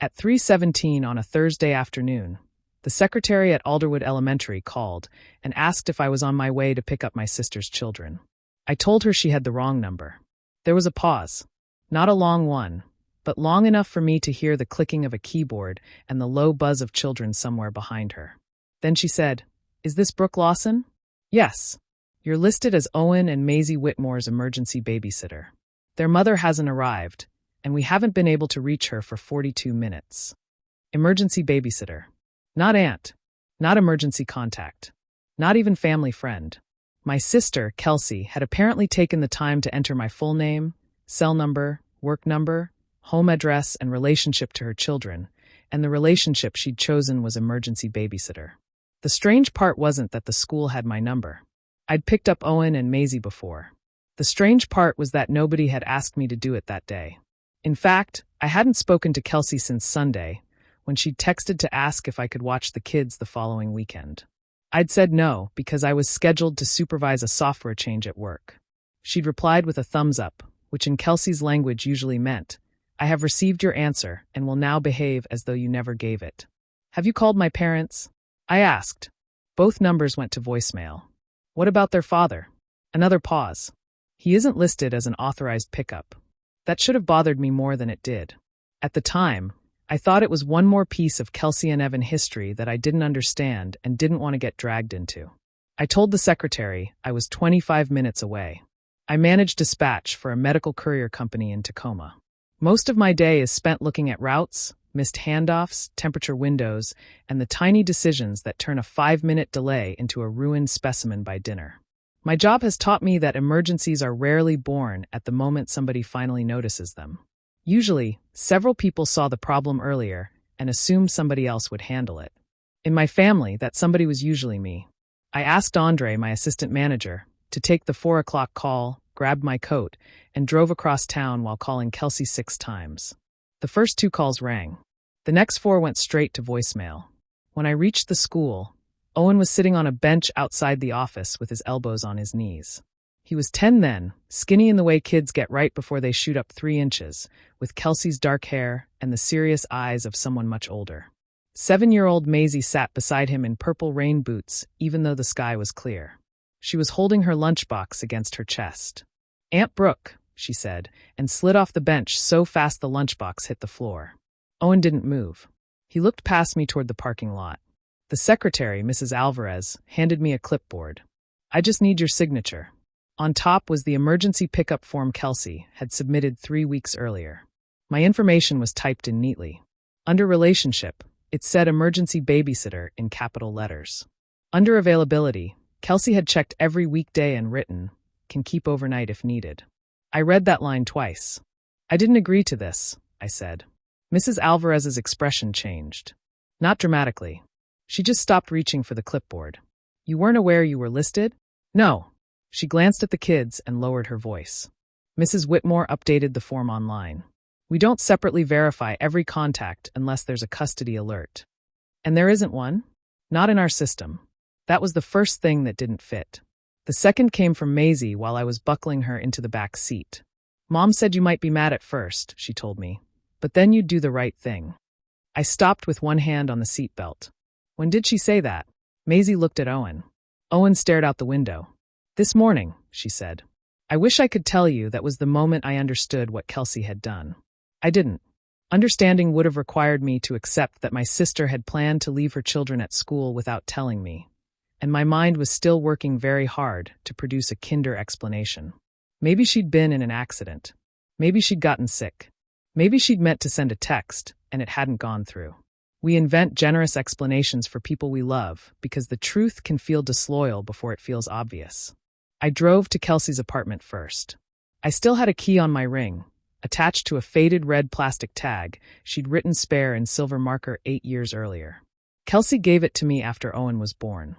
At 3:17 on a Thursday afternoon, the secretary at Alderwood Elementary called and asked if I was on my way to pick up my sister's children. I told her she had the wrong number. There was a pause. Not a long one, but long enough for me to hear the clicking of a keyboard and the low buzz of children somewhere behind her. Then she said, "Is this Brooke Lawson?" "Yes. You're listed as Owen and Maisie Whitmore's emergency babysitter. Their mother hasn't arrived, and we haven't been able to reach her for 42 minutes. Emergency babysitter. Not aunt. Not emergency contact. Not even family friend. My sister, Kelsey, had apparently taken the time to enter my full name, cell number, work number, home address, and relationship to her children, and the relationship she'd chosen was emergency babysitter. The strange part wasn't that the school had my number. I'd picked up Owen and Maisie before. The strange part was that nobody had asked me to do it that day. In fact, I hadn't spoken to Kelsey since Sunday, when she'd texted to ask if I could watch the kids the following weekend. I'd said no because I was scheduled to supervise a software change at work. She'd replied with a thumbs up, which in Kelsey's language usually meant, "I have received your answer and will now behave as though you never gave it." "Have you called my parents?" I asked. Both numbers went to voicemail. "What about their father?" Another pause. "He isn't listed as an authorized pickup." That should have bothered me more than it did. At the time, I thought it was one more piece of Kelsey and Evan history that I didn't understand and didn't want to get dragged into. I told the secretary I was 25 minutes away. I manage dispatch for a medical courier company in Tacoma. Most of my day is spent looking at routes, missed handoffs, temperature windows, and the tiny decisions that turn a 5-minute delay into a ruined specimen by dinner. My job has taught me that emergencies are rarely born at the moment somebody finally notices them. Usually, several people saw the problem earlier and assumed somebody else would handle it. In my family, that somebody was usually me. I asked Andre, my assistant manager, to take the 4 o'clock call, grabbed my coat, and drove across town while calling Kelsey 6 times. The first 2 calls rang. The next 4 went straight to voicemail. When I reached the school, Owen was sitting on a bench outside the office with his elbows on his knees. He was 10 then, skinny in the way kids get right before they shoot up 3 inches, with Kelsey's dark hair and the serious eyes of someone much older. 7-year-old Maisie sat beside him in purple rain boots, even though the sky was clear. She was holding her lunchbox against her chest. "Aunt Brooke," she said, and slid off the bench so fast the lunchbox hit the floor. Owen didn't move. He looked past me toward the parking lot. The secretary, Mrs. Alvarez, handed me a clipboard. "I just need your signature." On top was the emergency pickup form Kelsey had submitted 3 weeks earlier. My information was typed in neatly. Under relationship, it said emergency babysitter in capital letters. Under availability, Kelsey had checked every weekday and written, "Can keep overnight if needed." I read that line twice. "I didn't agree to this," I said. Mrs. Alvarez's expression changed. Not dramatically. She just stopped reaching for the clipboard. "You weren't aware you were listed?" "No." She glanced at the kids and lowered her voice. Mrs. Whitmore updated the form online. "We don't separately verify every contact unless there's a custody alert." "And there isn't one?" "Not in our system." That was the first thing that didn't fit. The second came from Maisie while I was buckling her into the back seat. "Mom said you might be mad at first," she told me, "but then you'd do the right thing." I stopped with one hand on the seatbelt. "When did she say that?" Maisie looked at Owen. Owen stared out the window. "This morning," she said. I wish I could tell you that was the moment I understood what Kelsey had done. I didn't. Understanding would have required me to accept that my sister had planned to leave her children at school without telling me, and my mind was still working very hard to produce a kinder explanation. Maybe she'd been in an accident. Maybe she'd gotten sick. Maybe she'd meant to send a text, and it hadn't gone through. We invent generous explanations for people we love because the truth can feel disloyal before it feels obvious. I drove to Kelsey's apartment first. I still had a key on my ring, attached to a faded red plastic tag she'd written spare in silver marker 8 years earlier. Kelsey gave it to me after Owen was born.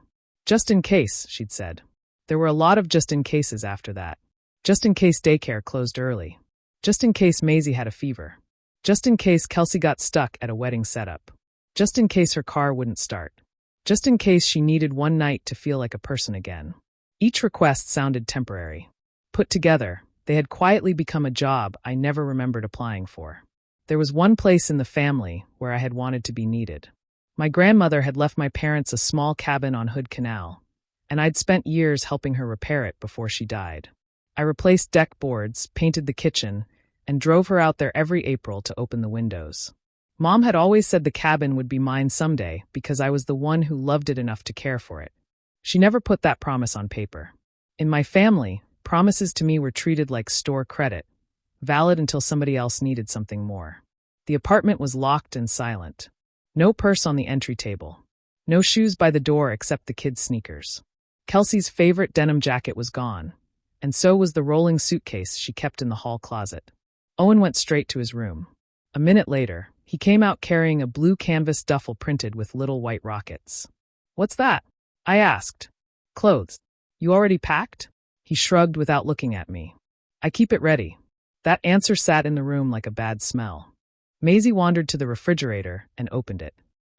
"Just in case," she'd said. There were a lot of just in cases after that. Just in case daycare closed early. Just in case Maisie had a fever. Just in case Kelsey got stuck at a wedding setup. Just in case her car wouldn't start. Just in case she needed one night to feel like a person again. Each request sounded temporary. Put together, they had quietly become a job I never remembered applying for. There was one place in the family where I had wanted to be needed. My grandmother had left my parents a small cabin on Hood Canal, and I'd spent years helping her repair it before she died. I replaced deck boards, painted the kitchen, and drove her out there every April to open the windows. Mom had always said the cabin would be mine someday because I was the one who loved it enough to care for it. She never put that promise on paper. In my family, promises to me were treated like store credit, valid until somebody else needed something more. The apartment was locked and silent. No purse on the entry table. No shoes by the door except the kids' sneakers. Kelsey's favorite denim jacket was gone, and so was the rolling suitcase she kept in the hall closet. Owen went straight to his room. A minute later, he came out carrying a blue canvas duffel printed with little white rockets. "What's that?" I asked. "Clothes. You already packed?" He shrugged without looking at me. "I keep it ready." That answer sat in the room like a bad smell. Maisie wandered to the refrigerator and opened it.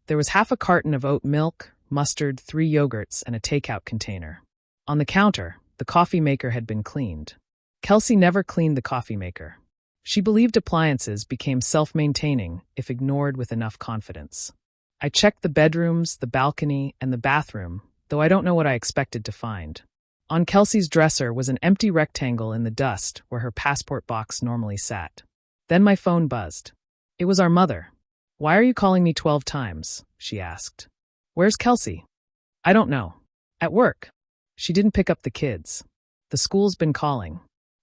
There was half a carton of oat milk, mustard, 3 yogurts, and a takeout container. On the counter, the coffee maker had been cleaned. Kelsey never cleaned the coffee maker. She believed appliances became self-maintaining if ignored with enough confidence. I checked the bedrooms, the balcony, and the bathroom, though I don't know what I expected to find. On Kelsey's dresser was an empty rectangle in the dust where her passport box normally sat. Then my phone buzzed. It was our mother. "Why are you calling me 12 times?" she asked. "Where's Kelsey?" "I don't know. At work. She didn't pick up the kids. The school's been calling.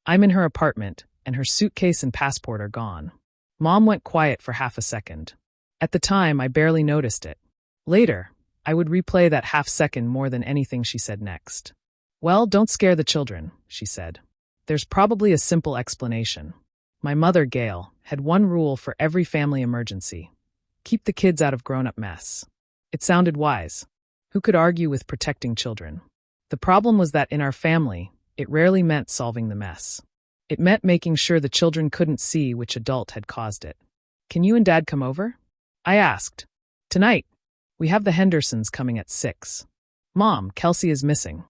I'm in her apartment, and her suitcase and passport are gone." Mom went quiet for half a second. At the time, I barely noticed it. Later, I would replay that half second more than anything she said next. "Well, don't scare the children," she said. "There's probably a simple explanation. My mother, Gail, had one rule for every family emergency. Keep the kids out of grown-up mess." It sounded wise. Who could argue with protecting children? The problem was that in our family, it rarely meant solving the mess. It meant making sure the children couldn't see which adult had caused it. "Can you and Dad come over?" I asked. "Tonight. We have the Hendersons coming at 6. Mom, Kelsey is missing."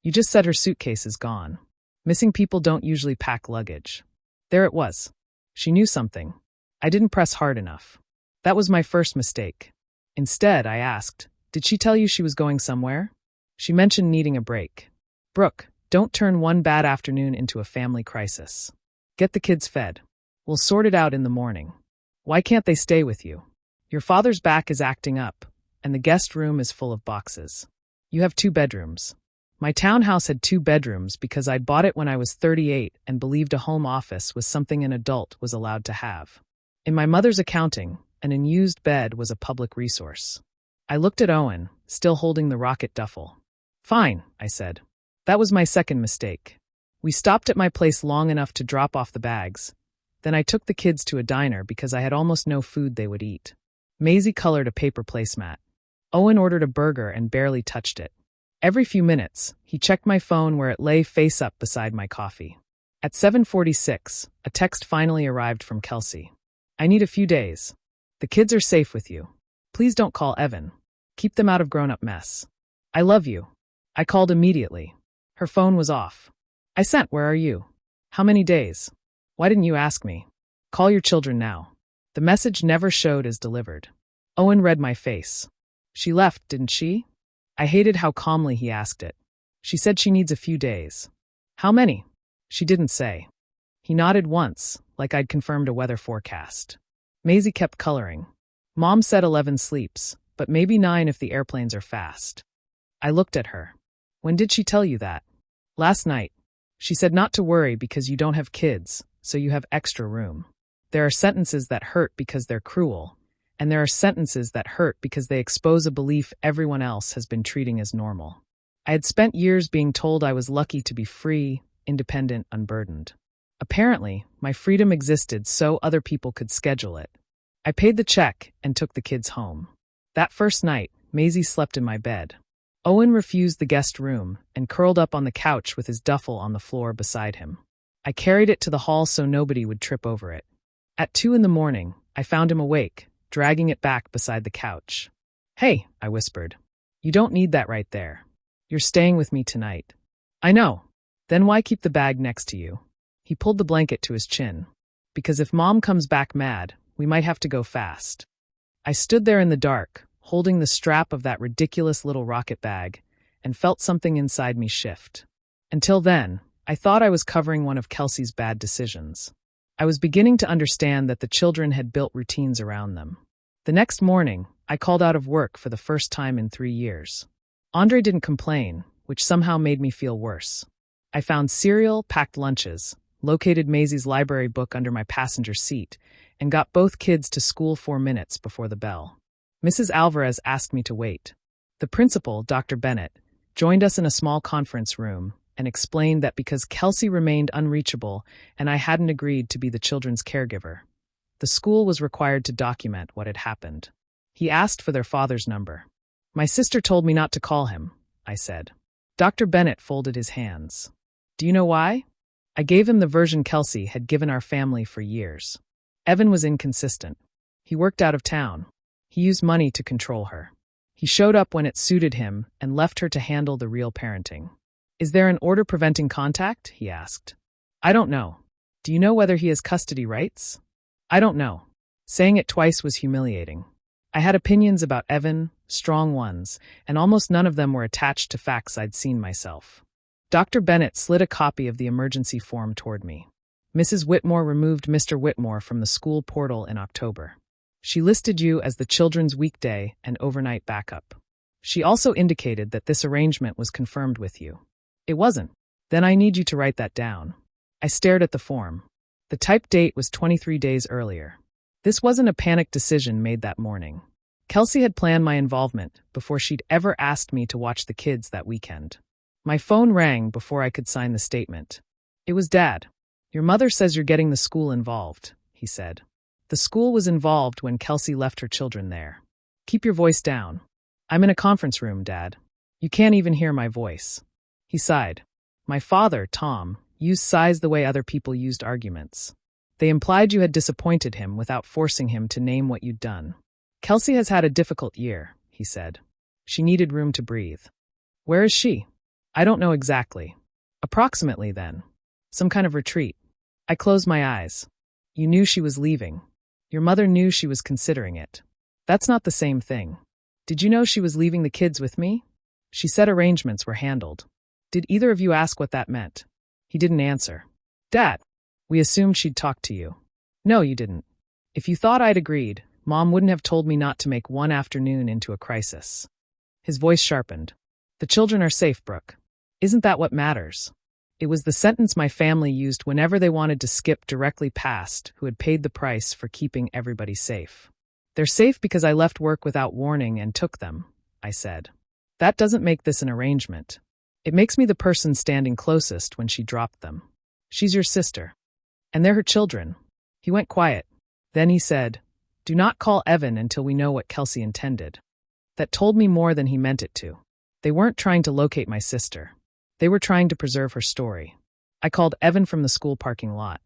"You just said her suitcase is gone. Missing people don't usually pack luggage." There it was. She knew something. I didn't press hard enough. That was my first mistake. Instead, I asked, "Did she tell you she was going somewhere?" She mentioned needing a break. "Brooke, don't turn one bad afternoon into a family crisis. Get the kids fed. We'll sort it out in the morning. Why can't they stay with you? Your father's back is acting up, and the guest room is full of boxes. You have 2 bedrooms. My townhouse had 2 bedrooms because I'd bought it when I was 38 and believed a home office was something an adult was allowed to have. In my mother's accounting, an unused bed was a public resource. I looked at Owen, still holding the rocket duffel. "Fine," I said. That was my second mistake. We stopped at my place long enough to drop off the bags. Then I took the kids to a diner because I had almost no food they would eat. Maisie colored a paper placemat. Owen ordered a burger and barely touched it. Every few minutes, he checked my phone where it lay face up beside my coffee. At 7:46, a text finally arrived from Kelsey. "I need a few days. The kids are safe with you. Please don't call Evan. Keep them out of grown-up mess. I love you." I called immediately. Her phone was off. I sent, "Where are you? How many days? Why didn't you ask me? Call your children now." The message never showed as delivered. Owen read my face. "She left, didn't she?" I hated how calmly he asked it. "She said she needs a few days." "How many?" She didn't say. He nodded once, like I'd confirmed a weather forecast. Maisie kept coloring. "Mom said 11 sleeps, but maybe 9 if the airplanes are fast." I looked at her. "When did she tell you that?" "Last night. She said not to worry because you don't have kids, so you have extra room. There are sentences that hurt because they're cruel, and there are sentences that hurt because they expose a belief everyone else has been treating as normal." I had spent years being told I was lucky to be free, independent, unburdened. Apparently, my freedom existed so other people could schedule it. I paid the check and took the kids home. That first night, Maisie slept in my bed. Owen refused the guest room and curled up on the couch with his duffel on the floor beside him. I carried it to the hall so nobody would trip over it. At 2 a.m, I found him awake, dragging it back beside the couch. "Hey," I whispered. "You don't need that right there. You're staying with me tonight." "I know. Then why keep the bag next to you?" He pulled the blanket to his chin. "Because if Mom comes back mad, We might have to go fast. I stood there in the dark, holding the strap of that ridiculous little rocket bag, and felt something inside me shift. Until then, I thought I was covering one of Kelsey's bad decisions. I was beginning to understand that the children had built routines around them. The next morning, I called out of work for the first time in 3 years. Andre didn't complain, which somehow made me feel worse. I found cereal, packed lunches, located Maisie's library book under my passenger seat, and got both kids to school 4 minutes before the bell. Mrs. Alvarez asked me to wait. The principal, Dr. Bennett, joined us in a small conference room and explained that because Kelsey remained unreachable and I hadn't agreed to be the children's caregiver, the school was required to document what had happened. He asked for their father's number. My sister told me not to call him, I said. Dr. Bennett folded his hands. Do you know why? I gave him the version Kelsey had given our family for years. Evan was inconsistent. He worked out of town. He used money to control her. He showed up when it suited him and left her to handle the real parenting. Is there an order preventing contact? He asked. I don't know. Do you know whether he has custody rights? I don't know. Saying it twice was humiliating. I had opinions about Evan, strong ones, and almost none of them were attached to facts I'd seen myself. Dr. Bennett slid a copy of the emergency form toward me. Mrs. Whitmore removed Mr. Whitmore from the school portal in October. She listed you as the children's weekday and overnight backup. She also indicated that this arrangement was confirmed with you. It wasn't. Then I need you to write that down. I stared at the form. The type date was 23 days earlier. This wasn't a panicked decision made that morning. Kelsey had planned my involvement before she'd ever asked me to watch the kids that weekend. My phone rang before I could sign the statement. It was Dad. Your mother says you're getting the school involved, he said. The school was involved when Kelsey left her children there. Keep your voice down. I'm in a conference room, Dad. You can't even hear my voice. He sighed. My father, Tom, used sighs the way other people used arguments. They implied you had disappointed him without forcing him to name what you'd done. Kelsey has had a difficult year, he said. She needed room to breathe. Where is she? I don't know exactly. Approximately, then. Some kind of retreat. I closed my eyes. You knew she was leaving. Your mother knew she was considering it. That's not the same thing. Did you know she was leaving the kids with me? She said arrangements were handled. Did either of you ask what that meant? He didn't answer. Dad, we assumed she'd talk to you. No, you didn't. If you thought I'd agreed, Mom wouldn't have told me not to make one afternoon into a crisis. His voice sharpened. The children are safe, Brooke. Isn't that what matters? It was the sentence my family used whenever they wanted to skip directly past who had paid the price for keeping everybody safe. They're safe because I left work without warning and took them, I said. That doesn't make this an arrangement. It makes me the person standing closest when she dropped them. She's your sister. And they're her children. He went quiet. Then he said, Do not call Evan until we know what Kelsey intended. That told me more than he meant it to. They weren't trying to locate my sister. They were trying to preserve her story. I called Evan from the school parking lot.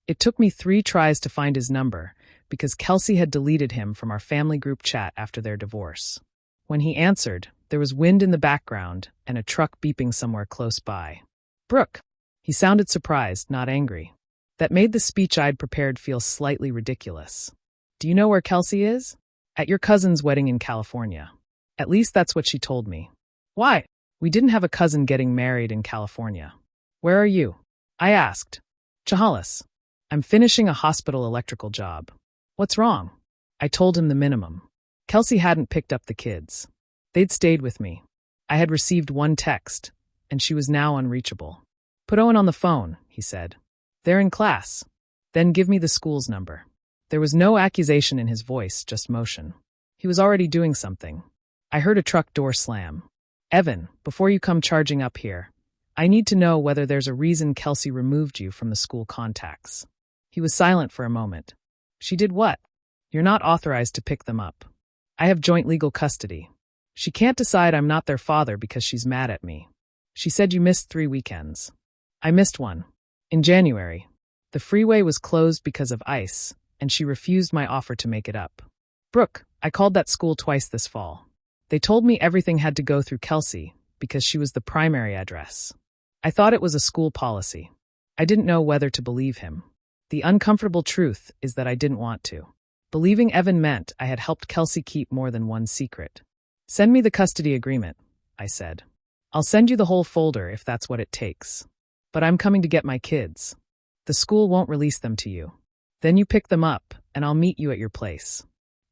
It took me 3 tries to find his number because Kelsey had deleted him from our family group chat after their divorce. When he answered, there was wind in the background and a truck beeping somewhere close by. Brooke. He sounded surprised, not angry. That made the speech I'd prepared feel slightly ridiculous. Do you know where Kelsey is? At your cousin's wedding in California. At least that's what she told me. Why? We didn't have a cousin getting married in California. Where are you? I asked. Chehalis. I'm finishing a hospital electrical job. What's wrong? I told him the minimum. Kelsey hadn't picked up the kids. They'd stayed with me. I had received 1 text, and she was now unreachable. Put Owen on the phone, he said. They're in class. Then give me the school's number. There was no accusation in his voice, just motion. He was already doing something. I heard a truck door slam. Evan, before you come charging up here, I need to know whether there's a reason Kelsey removed you from the school contacts. He was silent for a moment. She did what? You're not authorized to pick them up. I have joint legal custody. She can't decide I'm not their father because she's mad at me. She said you missed 3 weekends. I missed one. In January. The freeway was closed because of ice, and she refused my offer to make it up. Brooke, I called that school twice this fall. They told me everything had to go through Kelsey because she was the primary address. I thought it was a school policy. I didn't know whether to believe him. The uncomfortable truth is that I didn't want to. Believing Evan meant I had helped Kelsey keep more than one secret. "Send me the custody agreement," I said. "I'll send you the whole folder if that's what it takes. But I'm coming to get my kids. The school won't release them to you. Then you pick them up, and I'll meet you at your place.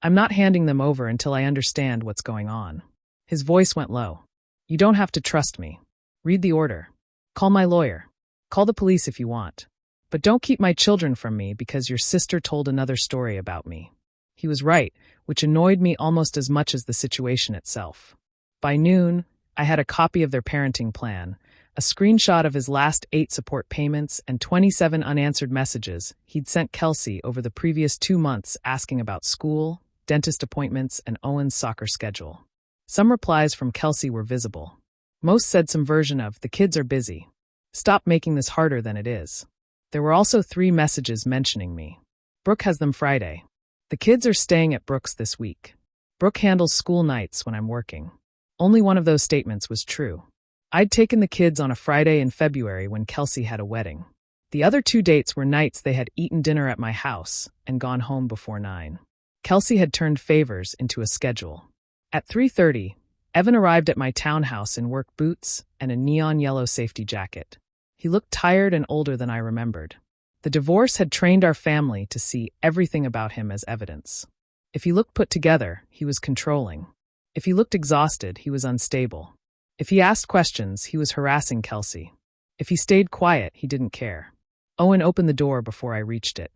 I'm not handing them over until I understand what's going on." His voice went low. "You don't have to trust me. Read the order. Call my lawyer. Call the police if you want. But don't keep my children from me because your sister told another story about me." He was right, which annoyed me almost as much as the situation itself. By noon, I had a copy of their parenting plan, a screenshot of his last 8 support payments, and 27 unanswered messages he'd sent Kelsey over the previous 2 months asking about school, dentist appointments, and Owen's soccer schedule. Some replies from Kelsey were visible. Most said some version of, "The kids are busy. Stop making this harder than it is." There were also 3 messages mentioning me. "Brooke has them Friday. The kids are staying at Brooke's this week. Brooke handles school nights when I'm working." Only one of those statements was true. I'd taken the kids on a Friday in February when Kelsey had a wedding. The other 2 dates were nights they had eaten dinner at my house and gone home before 9. Kelsey had turned favors into a schedule. At 3:30, Evan arrived at my townhouse in work boots and a neon yellow safety jacket. He looked tired and older than I remembered. The divorce had trained our family to see everything about him as evidence. If he looked put together, he was controlling. If he looked exhausted, he was unstable. If he asked questions, he was harassing Kelsey. If he stayed quiet, he didn't care. Owen opened the door before I reached it.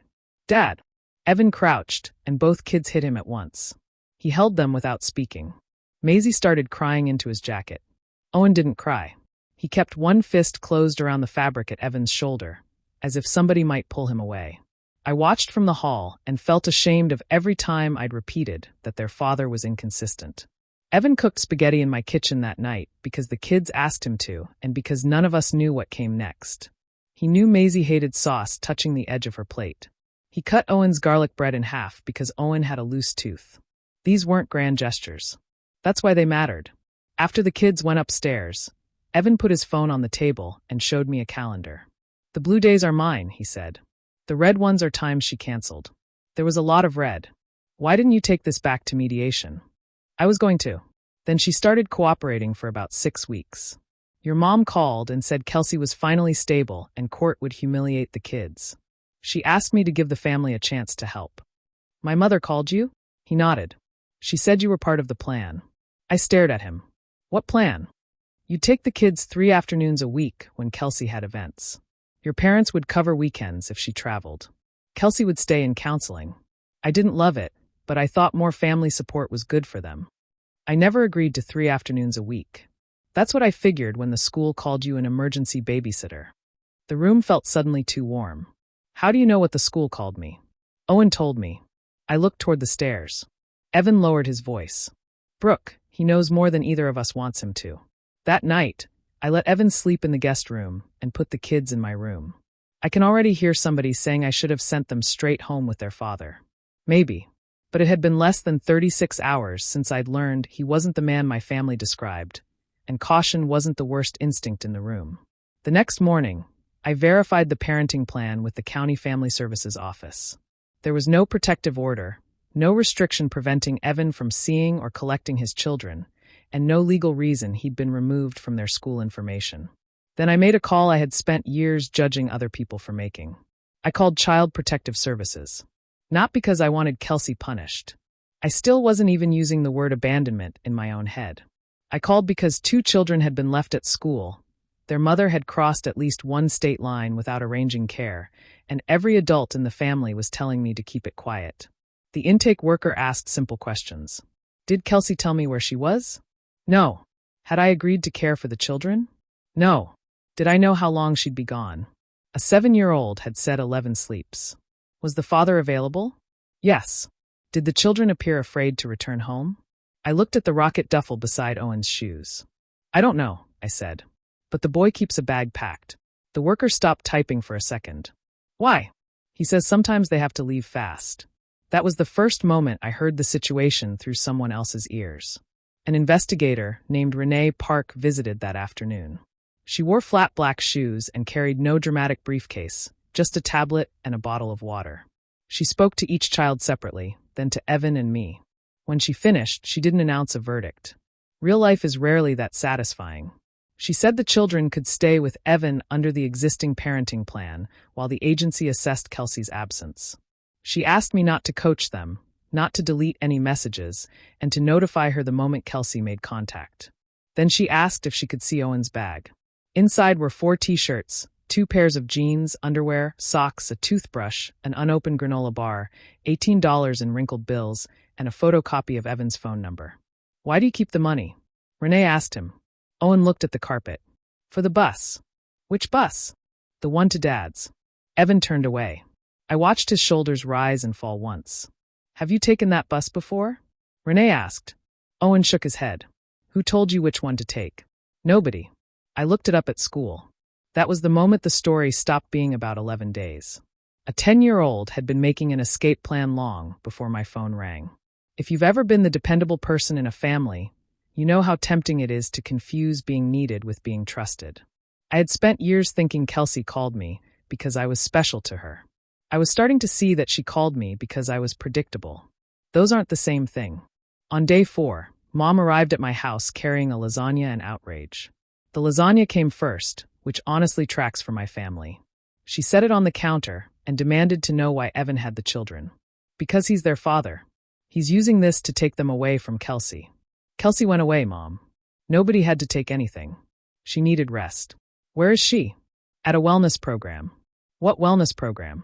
"Dad!" Evan crouched, and both kids hit him at once. He held them without speaking. Maisie started crying into his jacket. Owen didn't cry. He kept one fist closed around the fabric at Evan's shoulder, as if somebody might pull him away. I watched from the hall and felt ashamed of every time I'd repeated that their father was inconsistent. Evan cooked spaghetti in my kitchen that night because the kids asked him to and because none of us knew what came next. He knew Maisie hated sauce touching the edge of her plate. He cut Owen's garlic bread in half because Owen had a loose tooth. These weren't grand gestures. That's why they mattered. After the kids went upstairs, Evan put his phone on the table and showed me a calendar. "The blue days are mine," he said. "The red ones are times she canceled." There was a lot of red. "Why didn't you take this back to mediation?" "I was going to. Then she started cooperating for about 6 weeks. Your mom called and said Kelsey was finally stable and court would humiliate the kids. She asked me to give the family a chance to help." "My mother called you?" He nodded. "She said you were part of the plan." I stared at him. "What plan?" "You'd take the kids 3 afternoons a week when Kelsey had events. Your parents would cover weekends if she traveled. Kelsey would stay in counseling. I didn't love it, but I thought more family support was good for them. I never agreed to 3 afternoons a week. That's what I figured when the school called you an emergency babysitter." The room felt suddenly too warm. "How do you know what the school called me?" "Owen told me." I looked toward the stairs. Evan lowered his voice. "Brooke, he knows more than either of us wants him to." That night, I let Evan sleep in the guest room and put the kids in my room. I can already hear somebody saying I should have sent them straight home with their father. Maybe. But it had been less than 36 hours since I'd learned he wasn't the man my family described, and caution wasn't the worst instinct in the room. The next morning, I verified the parenting plan with the County Family Services office. There was no protective order, no restriction preventing Evan from seeing or collecting his children, and no legal reason he'd been removed from their school information. Then I made a call I had spent years judging other people for making. I called Child Protective Services. Not because I wanted Kelsey punished. I still wasn't even using the word abandonment in my own head. I called because 2 children had been left at school. Their mother had crossed at least one state line without arranging care, and every adult in the family was telling me to keep it quiet. The intake worker asked simple questions. Did Kelsey tell me where she was? No. Had I agreed to care for the children? No. Did I know how long she'd be gone? A 7-year-old had said 11 sleeps. Was the father available? Yes. Did the children appear afraid to return home? I looked at the rocket duffel beside Owen's shoes. I don't know, I said. But the boy keeps a bag packed. The worker stopped typing for a second. Why? He says sometimes they have to leave fast. That was the first moment I heard the situation through someone else's ears. An investigator named Renee Park visited that afternoon. She wore flat black shoes and carried no dramatic briefcase, just a tablet and a bottle of water. She spoke to each child separately, then to Evan and me. When she finished, she didn't announce a verdict. Real life is rarely that satisfying. She said the children could stay with Evan under the existing parenting plan while the agency assessed Kelsey's absence. She asked me not to coach them, not to delete any messages, and to notify her the moment Kelsey made contact. Then she asked if she could see Owen's bag. Inside were 4 t-shirts, 2 pairs of jeans, underwear, socks, a toothbrush, an unopened granola bar, $18 in wrinkled bills, and a photocopy of Evan's phone number. "Why do you keep the money?" Renee asked him. Owen looked at the carpet. "For the bus." "Which bus?" "The one to Dad's." Evan turned away. I watched his shoulders rise and fall once. "Have you taken that bus before?" Renee asked. Owen shook his head. "Who told you which one to take?" "Nobody. I looked it up at school." That was the moment the story stopped being about 11 days. A 10-year-old had been making an escape plan long before my phone rang. If you've ever been the dependable person in a family, you know how tempting it is to confuse being needed with being trusted. I had spent years thinking Kelsey called me because I was special to her. I was starting to see that she called me because I was predictable. Those aren't the same thing. On day 4, Mom arrived at my house carrying a lasagna and outrage. The lasagna came first, which honestly tracks for my family. She set it on the counter and demanded to know why Evan had the children. Because he's their father. He's using this to take them away from Kelsey. Kelsey went away, Mom. Nobody had to take anything. She needed rest. Where is she? At a wellness program. What wellness program?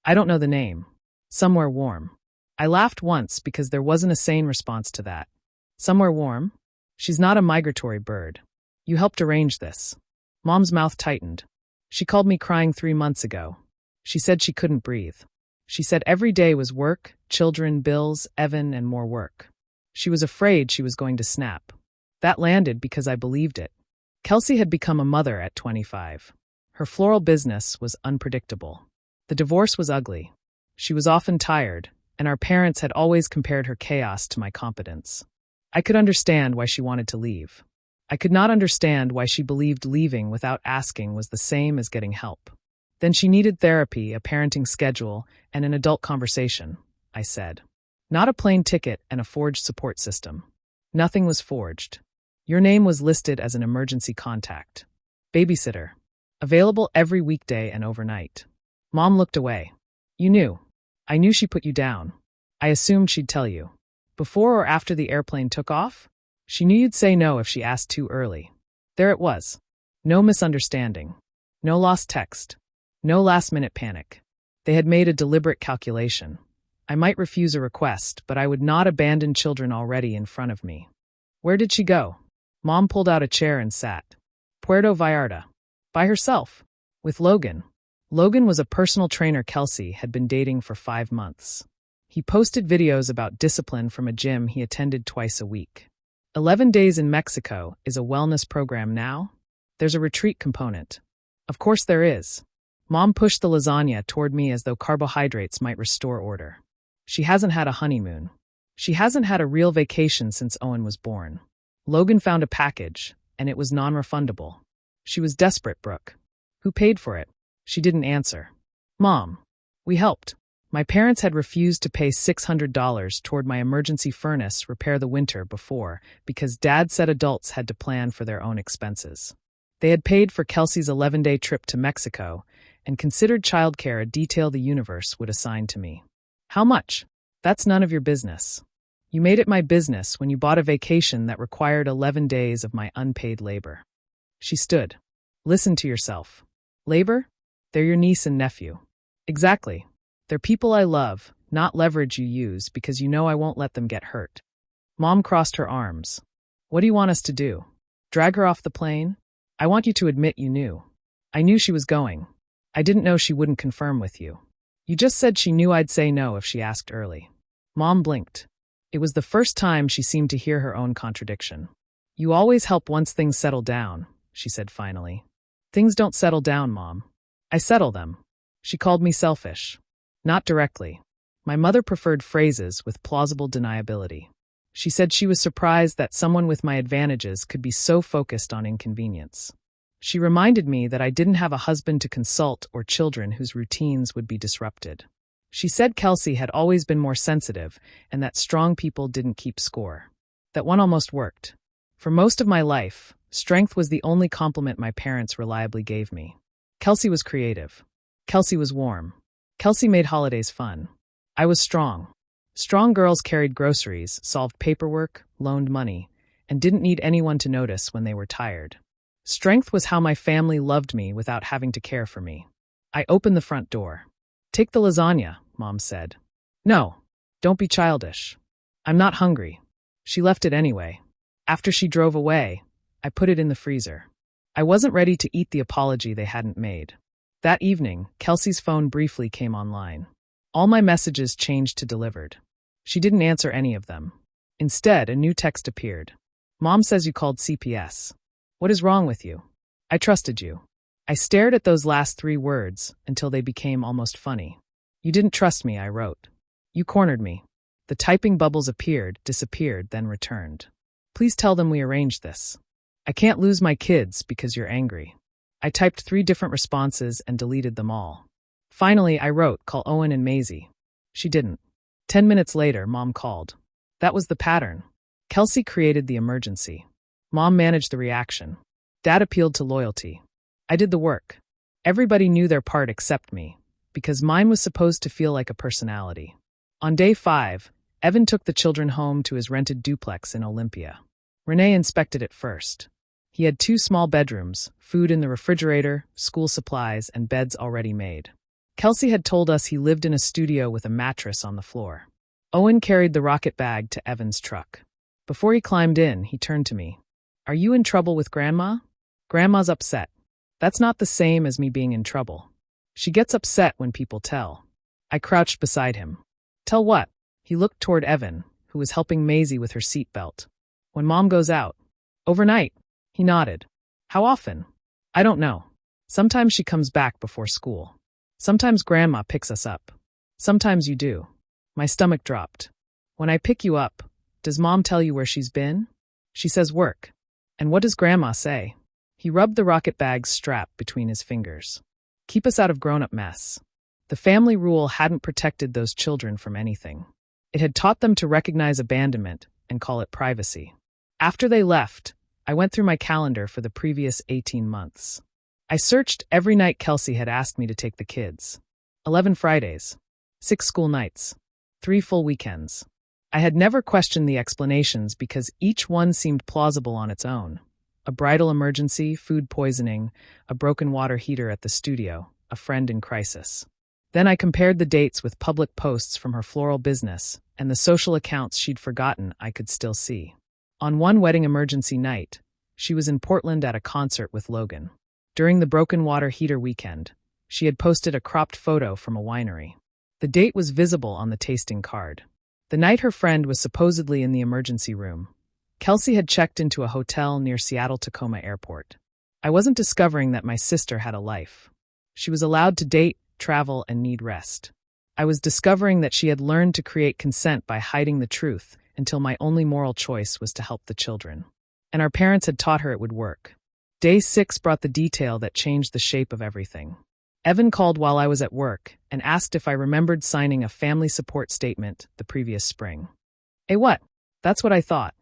I don't know the name. Somewhere warm. I laughed once because there wasn't a sane response to that. Somewhere warm? She's not a migratory bird. You helped arrange this. Mom's mouth tightened. She called me crying 3 months ago. She said she couldn't breathe. She said every day was work, children, bills, Evan, and more work. She was afraid she was going to snap. That landed because I believed it. Kelsey had become a mother at 25. Her floral business was unpredictable. The divorce was ugly. She was often tired, and our parents had always compared her chaos to my competence. I could understand why she wanted to leave. I could not understand why she believed leaving without asking was the same as getting help. Then she needed therapy, a parenting schedule, and an adult conversation, I said. Not a plane ticket and a forged support system. Nothing was forged. Your name was listed as an emergency contact. Babysitter. Available every weekday and overnight. Mom looked away. You knew. I knew she put you down. I assumed she'd tell you. Before or after the airplane took off? She knew you'd say no if she asked too early. There it was. No misunderstanding. No lost text. No last-minute panic. They had made a deliberate calculation. I might refuse a request, but I would not abandon children already in front of me. Where did she go? Mom pulled out a chair and sat. Puerto Vallarta. By herself. With Logan. Logan was a personal trainer Kelsey had been dating for 5 months. He posted videos about discipline from a gym he attended twice a week. 11 Days in Mexico is a wellness program now? There's a retreat component. Of course there is. Mom pushed the lasagna toward me as though carbohydrates might restore order. She hasn't had a honeymoon. She hasn't had a real vacation since Owen was born. Logan found a package, and it was non-refundable. She was desperate, Brooke. Who paid for it? She didn't answer. Mom. We helped. My parents had refused to pay $600 toward my emergency furnace repair the winter before because Dad said adults had to plan for their own expenses. They had paid for Kelsey's 11-day trip to Mexico and considered childcare a detail the universe would assign to me. How much? That's none of your business. You made it my business when you bought a vacation that required 11 days of my unpaid labor. She stood. Listen to yourself. Labor? They're your niece and nephew. Exactly. They're people I love, not leverage you use because you know I won't let them get hurt. Mom crossed her arms. What do you want us to do? Drag her off the plane? I want you to admit you knew. I knew she was going. I didn't know she wouldn't confirm with you. You just said she knew I'd say no if she asked early. Mom blinked. It was the first time she seemed to hear her own contradiction. You always help once things settle down, she said finally. Things don't settle down, Mom. I settle them. She called me selfish. Not directly. My mother preferred phrases with plausible deniability. She said she was surprised that someone with my advantages could be so focused on inconvenience. She reminded me that I didn't have a husband to consult or children whose routines would be disrupted. She said Kelsey had always been more sensitive and that strong people didn't keep score. That one almost worked. For most of my life, strength was the only compliment my parents reliably gave me. Kelsey was creative. Kelsey was warm. Kelsey made holidays fun. I was strong. Strong girls carried groceries, solved paperwork, loaned money, and didn't need anyone to notice when they were tired. Strength was how my family loved me without having to care for me. I opened the front door. "Take the lasagna," Mom said. "No, don't be childish. I'm not hungry." She left it anyway. After she drove away, I put it in the freezer. I wasn't ready to eat the apology they hadn't made. That evening, Kelsey's phone briefly came online. All my messages changed to delivered. She didn't answer any of them. Instead, a new text appeared. "Mom says you called CPS. What is wrong with you? I trusted you." I stared at those last 3 words until they became almost funny. "You didn't trust me," I wrote. "You cornered me." The typing bubbles appeared, disappeared, then returned. "Please tell them we arranged this. I can't lose my kids because you're angry." I typed 3 different responses and deleted them all. Finally, I wrote, "Call Owen and Maisie." She didn't. 10 minutes later, Mom called. That was the pattern. Kelsey created the emergency. Mom managed the reaction. Dad appealed to loyalty. I did the work. Everybody knew their part except me, because mine was supposed to feel like a personality. On day 5, Evan took the children home to his rented duplex in Olympia. Renee inspected it first. He had 2 small bedrooms, food in the refrigerator, school supplies, and beds already made. Kelsey had told us he lived in a studio with a mattress on the floor. Owen carried the rocket bag to Evan's truck. Before he climbed in, he turned to me. "Are you in trouble with Grandma?" "Grandma's upset." That's not the same as me being in trouble. She gets upset when people tell. I crouched beside him. "Tell what?" He looked toward Evan, who was helping Maisie with her seatbelt. "When Mom goes out." "Overnight." He nodded. "How often?" "I don't know. Sometimes she comes back before school. Sometimes Grandma picks us up. Sometimes you do." My stomach dropped. "When I pick you up, does Mom tell you where she's been?" "She says work." "And what does Grandma say?" He rubbed the rocket bag's strap between his fingers. "Keep us out of grown-up mess." The family rule hadn't protected those children from anything. It had taught them to recognize abandonment and call it privacy. After they left, I went through my calendar for the previous 18 months. I searched every night Kelsey had asked me to take the kids. 11 Fridays. 6 school nights. 3 full weekends. I had never questioned the explanations because each one seemed plausible on its own. A bridal emergency, food poisoning, a broken water heater at the studio, a friend in crisis. Then I compared the dates with public posts from her floral business and the social accounts she'd forgotten I could still see. On one wedding emergency night, she was in Portland at a concert with Logan. During the broken water heater weekend, she had posted a cropped photo from a winery. The date was visible on the tasting card. The night her friend was supposedly in the emergency room, Kelsey had checked into a hotel near Seattle-Tacoma Airport. I wasn't discovering that my sister had a life. She was allowed to date, travel, and need rest. I was discovering that she had learned to create consent by hiding the truth until my only moral choice was to help the children. And our parents had taught her it would work. Day 6 brought the detail that changed the shape of everything. Evan called while I was at work and asked if I remembered signing a family support statement the previous spring. What? That's what I thought.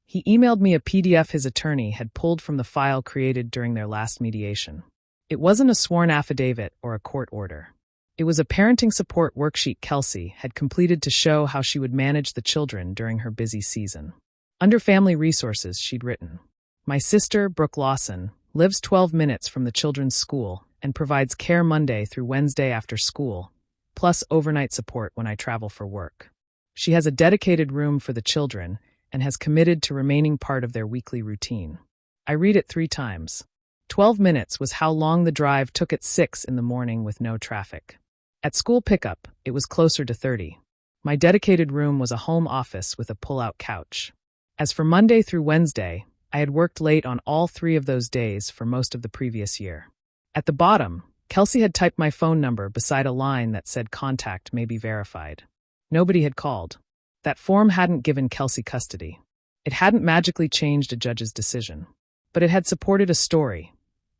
He emailed me a PDF his attorney had pulled from the file created during their last mediation. It wasn't a sworn affidavit or a court order. It was a parenting support worksheet Kelsey had completed to show how she would manage the children during her busy season. Under family resources, she'd written, "My sister, Brooke Lawson, lives 12 minutes from the children's school and provides care Monday through Wednesday after school, plus overnight support when I travel for work. She has a dedicated room for the children and has committed to remaining part of their weekly routine." I read it 3 times. 12 minutes was how long the drive took at 6 in the morning with no traffic. At school pickup, it was closer to 30. My dedicated room was a home office with a pull-out couch. As for Monday through Wednesday, I had worked late on all 3 of those days for most of the previous year. At the bottom, Kelsey had typed my phone number beside a line that said contact may be verified. Nobody had called. That form hadn't given Kelsey custody. It hadn't magically changed a judge's decision. But it had supported a story.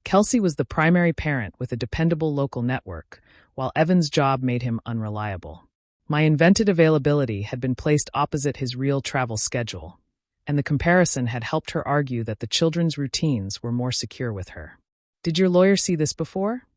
Kelsey was the primary parent with a dependable local network, while Evan's job made him unreliable. My invented availability had been placed opposite his real travel schedule, and the comparison had helped her argue that the children's routines were more secure with her. "Did your lawyer see this before?"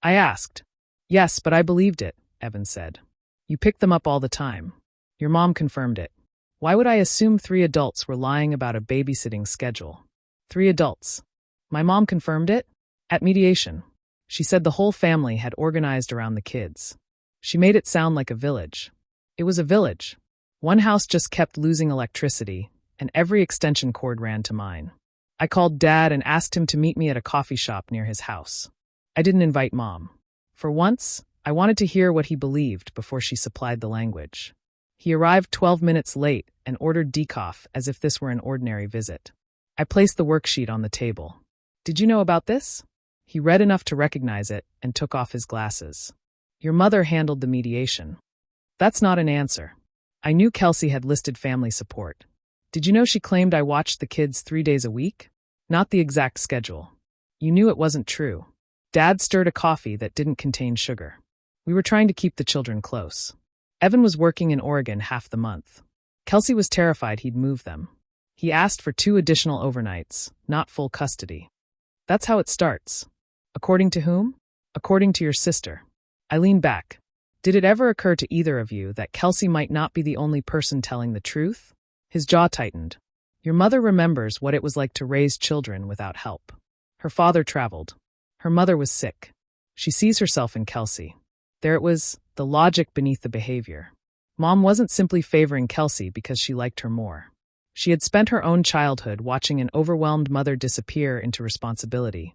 I asked. "Yes, but I believed it," Evan said. "You picked them up all the time. Your mom confirmed it. Why would I assume 3 adults were lying about a babysitting schedule? 3 adults. My mom confirmed it? At mediation. She said the whole family had organized around the kids. She made it sound like a village. It was a village. One house just kept losing electricity, and every extension cord ran to mine. I called Dad and asked him to meet me at a coffee shop near his house. I didn't invite Mom. For once, I wanted to hear what he believed before she supplied the language. He arrived 12 minutes late and ordered decaf as if this were an ordinary visit. I placed the worksheet on the table. "Did you know about this?" He read enough to recognize it and took off his glasses. "Your mother handled the mediation." That's not an answer. I knew Kelsey had listed family support. "Did you know she claimed I watched the kids 3 days a week?" Not the exact schedule. You knew it wasn't true. Dad stirred a coffee that didn't contain sugar. We were trying to keep the children close. Evan was working in Oregon half the month. Kelsey was terrified he'd move them. He asked for 2 additional overnights, not full custody. That's how it starts. According to whom? According to your sister. I leaned back. Did it ever occur to either of you that Kelsey might not be the only person telling the truth? His jaw tightened. Your mother remembers what it was like to raise children without help. Her father traveled. Her mother was sick. She sees herself in Kelsey. There it was, the logic beneath the behavior. Mom wasn't simply favoring Kelsey because she liked her more. She had spent her own childhood watching an overwhelmed mother disappear into responsibility,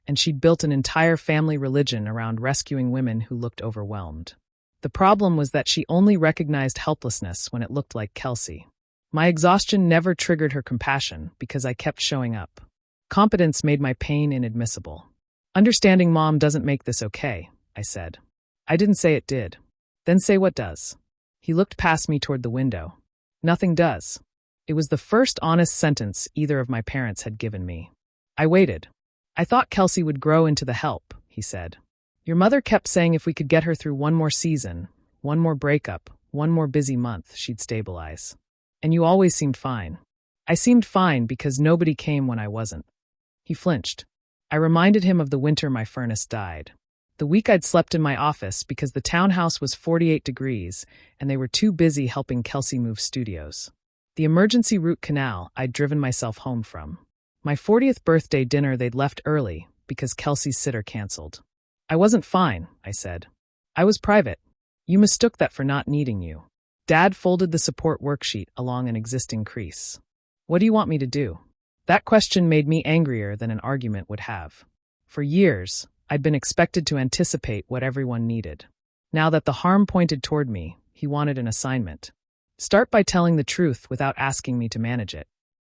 and she'd built an entire family religion around rescuing women who looked overwhelmed. The problem was that she only recognized helplessness when it looked like Kelsey. My exhaustion never triggered her compassion because I kept showing up. Competence made my pain inadmissible. "Understanding Mom doesn't make this okay," I said. "I didn't say it did." "Then say what does." He looked past me toward the window. "Nothing does." It was the first honest sentence either of my parents had given me. I waited. "I thought Kelsey would grow into the help," he said. "Your mother kept saying if we could get her through one more season, one more breakup, one more busy month, she'd stabilize. And you always seemed fine." I seemed fine because nobody came when I wasn't. He flinched. I reminded him of the winter my furnace died. The week I'd slept in my office because the townhouse was 48 degrees and they were too busy helping Kelsey move studios. The emergency root canal I'd driven myself home from. My 40th birthday dinner they'd left early because Kelsey's sitter canceled. "I wasn't fine," I said. "I was private. You mistook that for not needing you." Dad folded the support worksheet along an existing crease. "What do you want me to do?" That question made me angrier than an argument would have. For years, I'd been expected to anticipate what everyone needed. Now that the harm pointed toward me, he wanted an assignment. "Start by telling the truth without asking me to manage it."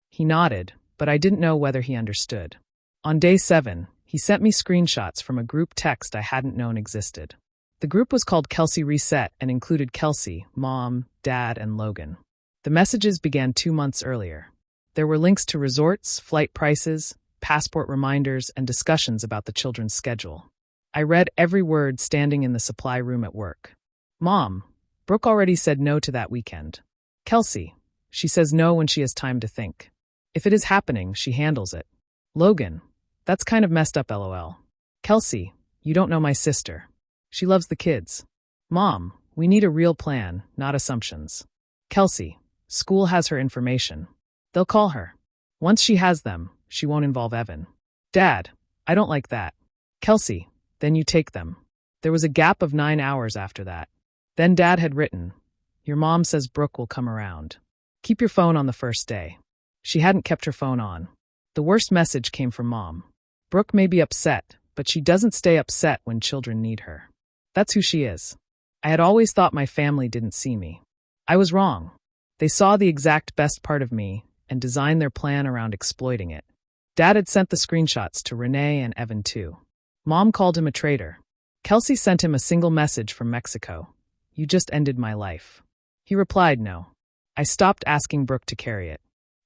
He nodded, but I didn't know whether he understood. On day 7, he sent me screenshots from a group text I hadn't known existed. The group was called Kelsey Reset and included Kelsey, Mom, Dad, and Logan. The messages began 2 months earlier. There were links to resorts, flight prices, passport reminders, and discussions about the children's schedule. I read every word standing in the supply room at work. "Mom, Brooke already said no to that weekend. Kelsey, she says no when she has time to think. If it is happening, she handles it. Logan, that's kind of messed up lol. Kelsey, you don't know my sister. She loves the kids. Mom, we need a real plan, not assumptions. Kelsey, school has her information. They'll call her. Once she has them, she won't involve Evan. Dad, I don't like that. Kelsey, then you take them." There was a gap of 9 hours after that. Then Dad had written, "Your mom says Brooke will come around. Keep your phone on the first day." She hadn't kept her phone on. The worst message came from Mom. "Brooke may be upset, but she doesn't stay upset when children need her. That's who she is." I had always thought my family didn't see me. I was wrong. They saw the exact best part of me and designed their plan around exploiting it. Dad had sent the screenshots to Renee and Evan too. Mom called him a traitor. Kelsey sent him a single message from Mexico. "You just ended my life." He replied no. I stopped asking Brooke to carry it.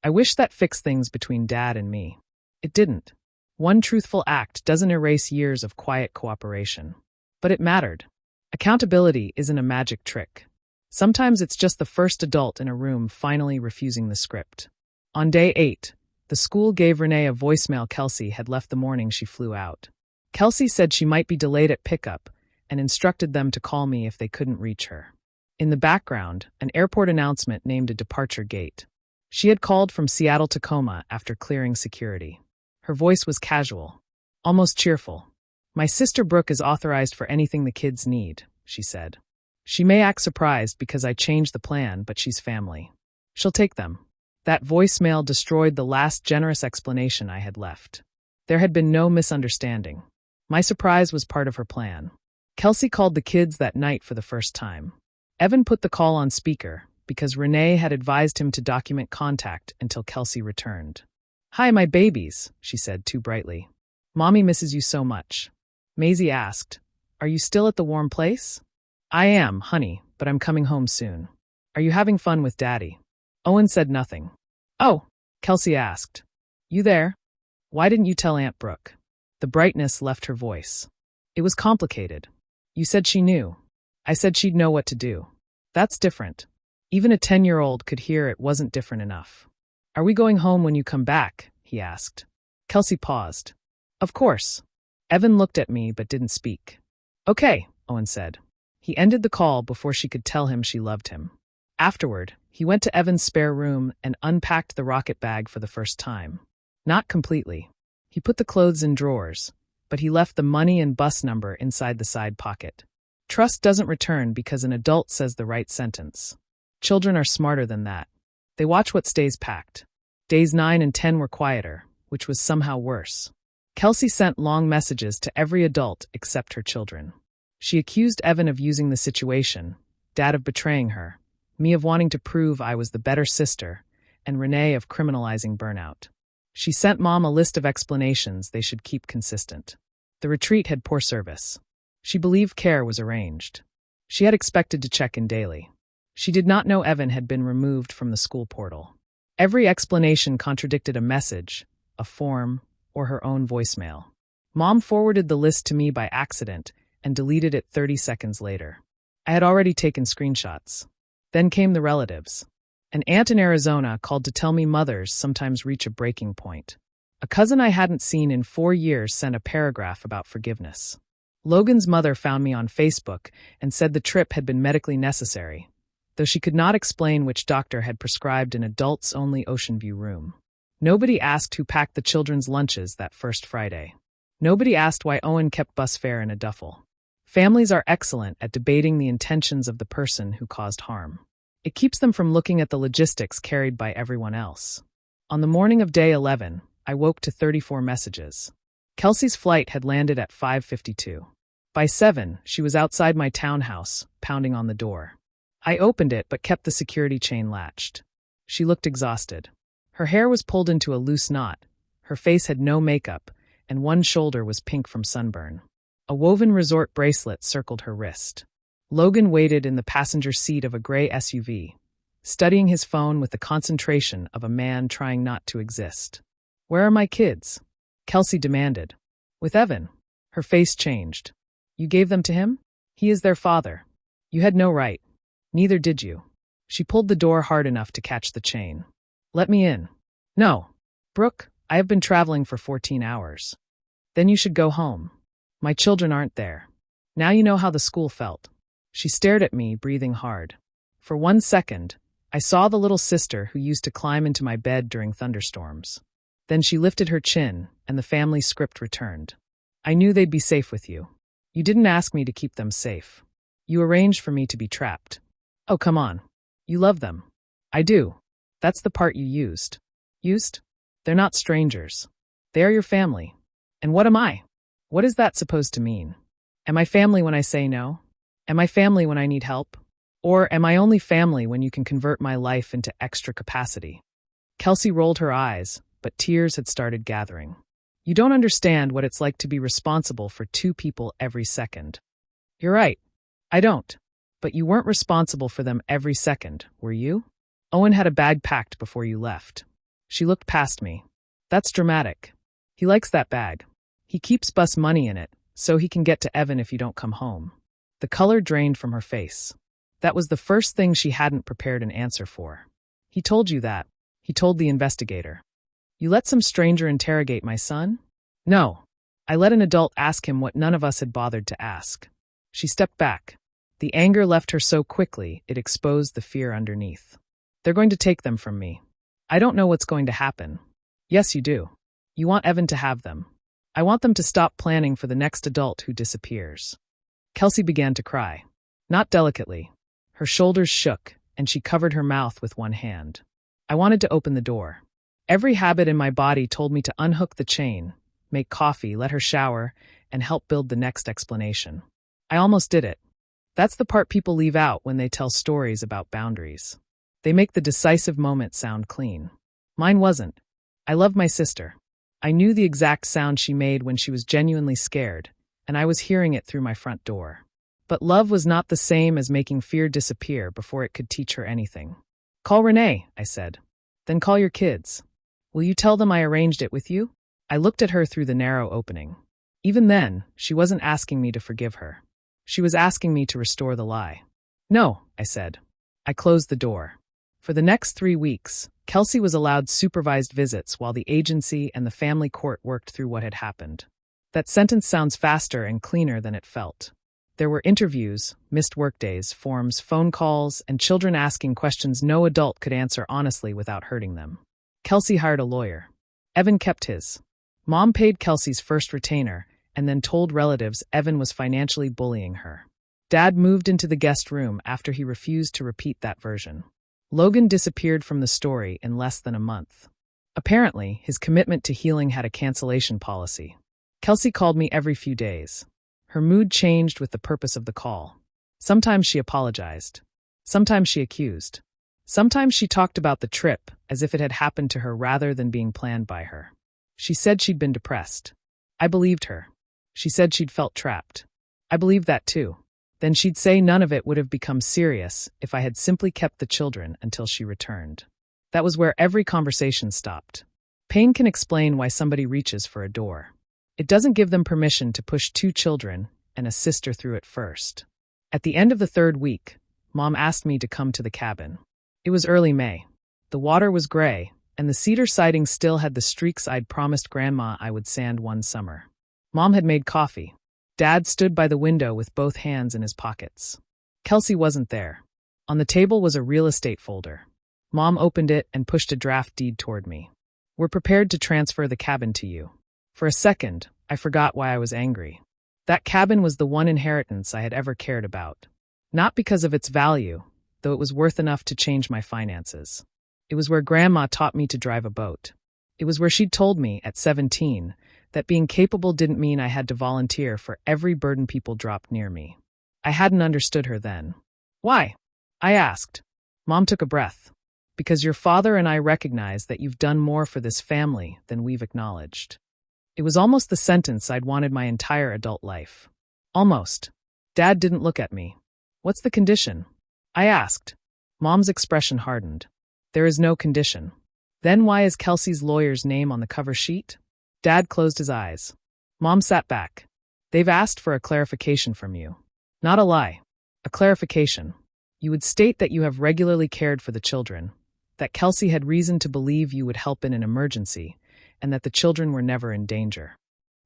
I wish that fixed things between Dad and me. It didn't. One truthful act doesn't erase years of quiet cooperation. But it mattered. Accountability isn't a magic trick. Sometimes it's just the first adult in a room finally refusing the script. On day 8, the school gave Renee a voicemail Kelsey had left the morning she flew out. Kelsey said she might be delayed at pickup and instructed them to call me if they couldn't reach her. In the background, an airport announcement named a departure gate. She had called from Seattle, Tacoma after clearing security. Her voice was casual, almost cheerful. "My sister Brooke is authorized for anything the kids need," she said. "She may act surprised because I changed the plan, but she's family. She'll take them." That voicemail destroyed the last generous explanation I had left. There had been no misunderstanding. My surprise was part of her plan. Kelsey called the kids that night for the first time. Evan put the call on speaker because Renee had advised him to document contact until Kelsey returned. "Hi, my babies," she said too brightly. "Mommy misses you so much." Maisie asked, "Are you still at the warm place?" "I am, honey, but I'm coming home soon." "Are you having fun with Daddy?" Owen said nothing. "Oh," Kelsey asked. "You there? Why didn't you tell Aunt Brooke?" The brightness left her voice. "It was complicated. You said she knew. I said she'd know what to do. That's different." Even a 10-year-old could hear it wasn't different enough. "Are we going home when you come back?" he asked. Kelsey paused. "Of course." Evan looked at me but didn't speak. "Okay," Owen said. He ended the call before she could tell him she loved him. Afterward, he went to Evan's spare room and unpacked the rocket bag for the first time. Not completely. He put the clothes in drawers, but he left the money and bus number inside the side pocket. Trust doesn't return because an adult says the right sentence. Children are smarter than that. They watch what stays packed. Days 9 and 10 were quieter, which was somehow worse. Kelsey sent long messages to every adult except her children. She accused Evan of using the situation, Dad of betraying her, me of wanting to prove I was the better sister, and Renee of criminalizing burnout. She sent Mom a list of explanations they should keep consistent. The retreat had poor service. She believed care was arranged. She had expected to check in daily. She did not know Evan had been removed from the school portal. Every explanation contradicted a message, a form, or her own voicemail. Mom forwarded the list to me by accident and deleted it 30 seconds later. I had already taken screenshots. Then came the relatives. An aunt in Arizona called to tell me mothers sometimes reach a breaking point. A cousin I hadn't seen in 4 years sent a paragraph about forgiveness. Logan's mother found me on Facebook and said the trip had been medically necessary, though she could not explain which doctor had prescribed an adults-only Ocean View room. Nobody asked who packed the children's lunches that first Friday. Nobody asked why Owen kept bus fare in a duffel. Families are excellent at debating the intentions of the person who caused harm. It keeps them from looking at the logistics carried by everyone else. On the morning of day 11, I woke to 34 messages. Kelsey's flight had landed at 5:52. By 7, she was outside my townhouse, pounding on the door. I opened it but kept the security chain latched. She looked exhausted. Her hair was pulled into a loose knot, her face had no makeup, and one shoulder was pink from sunburn. A woven resort bracelet circled her wrist. Logan waited in the passenger seat of a gray SUV, studying his phone with the concentration of a man trying not to exist. "Where are my kids?" Kelsey demanded. "With Evan." Her face changed. "You gave them to him? He is their father. You had no right. Neither did you." She pulled the door hard enough to catch the chain. "Let me in." "No. Brooke, I have been traveling for 14 hours. Then you should go home. My children aren't there. Now you know how the school felt." She stared at me, breathing hard. For 1 second, I saw the little sister who used to climb into my bed during thunderstorms. Then she lifted her chin, and the family script returned. "I knew they'd be safe with you. You didn't ask me to keep them safe. You arranged for me to be trapped. Oh, come on. You love them." "I do. That's the part you used." "Used? They're not strangers. They are your family. And what am I? What is that supposed to mean? Am I family when I say no? Am I family when I need help? Or am I only family when you can convert my life into extra capacity?" Kelsey rolled her eyes, but tears had started gathering. "You don't understand what it's like to be responsible for 2 people every second." "You're right. I don't. But you weren't responsible for them every second, were you? Owen had a bag packed before you left." She looked past me. "That's dramatic. He likes that bag. He keeps bus money in it, so he can get to Evan if you don't come home." The color drained from her face. That was the first thing she hadn't prepared an answer for. He told you that. He told the investigator. You let some stranger interrogate my son? No. I let an adult ask him what none of us had bothered to ask. She stepped back. The anger left her so quickly, it exposed the fear underneath. They're going to take them from me. I don't know what's going to happen. Yes, you do. You want Evan to have them. I want them to stop planning for the next adult who disappears. Kelsey began to cry. Not delicately. Her shoulders shook, and she covered her mouth with one hand. I wanted to open the door. Every habit in my body told me to unhook the chain, make coffee, let her shower, and help build the next explanation. I almost did it. That's the part people leave out when they tell stories about boundaries. They make the decisive moment sound clean. Mine wasn't. I loved my sister. I knew the exact sound she made when she was genuinely scared, and I was hearing it through my front door. But love was not the same as making fear disappear before it could teach her anything. Call Renee, I said. Then call your kids. Will you tell them I arranged it with you? I looked at her through the narrow opening. Even then, she wasn't asking me to forgive her. She was asking me to restore the lie. No, I said. I closed the door. For the next 3 weeks, Kelsey was allowed supervised visits while the agency and the family court worked through what had happened. That sentence sounds faster and cleaner than it felt. There were interviews, missed workdays, forms, phone calls, and children asking questions no adult could answer honestly without hurting them. Kelsey hired a lawyer. Evan kept his. Mom paid Kelsey's first retainer and then told relatives Evan was financially bullying her. Dad moved into the guest room after he refused to repeat that version. Logan disappeared from the story in less than a month. Apparently, his commitment to healing had a cancellation policy. Kelsey called me every few days. Her mood changed with the purpose of the call. Sometimes she apologized. Sometimes she accused. Sometimes she talked about the trip as if it had happened to her rather than being planned by her. She said she'd been depressed. I believed her. She said she'd felt trapped. I believed that too. Then she'd say none of it would have become serious if I had simply kept the children until she returned. That was where every conversation stopped. Pain can explain why somebody reaches for a door. It doesn't give them permission to push 2 children and a sister through it first. At the end of the 3rd week, Mom asked me to come to the cabin. It was early May. The water was gray, and the cedar siding still had the streaks I'd promised Grandma I would sand one summer. Mom had made coffee. Dad stood by the window with both hands in his pockets. Kelsey wasn't there. On the table was a real estate folder. Mom opened it and pushed a draft deed toward me. We're prepared to transfer the cabin to you. For a second, I forgot why I was angry. That cabin was the one inheritance I had ever cared about. Not because of its value, though it was worth enough to change my finances. It was where Grandma taught me to drive a boat. It was where she'd told me, at 17, that being capable didn't mean I had to volunteer for every burden people dropped near me. I hadn't understood her then. Why? I asked. Mom took a breath. Because your father and I recognize that you've done more for this family than we've acknowledged. It was almost the sentence I'd wanted my entire adult life. Almost. Dad didn't look at me. What's the condition? I asked. Mom's expression hardened. There is no condition. Then why is Kelsey's lawyer's name on the cover sheet? Dad closed his eyes. Mom sat back. They've asked for a clarification from you. Not a lie. A clarification. You would state that you have regularly cared for the children, that Kelsey had reason to believe you would help in an emergency, and that the children were never in danger.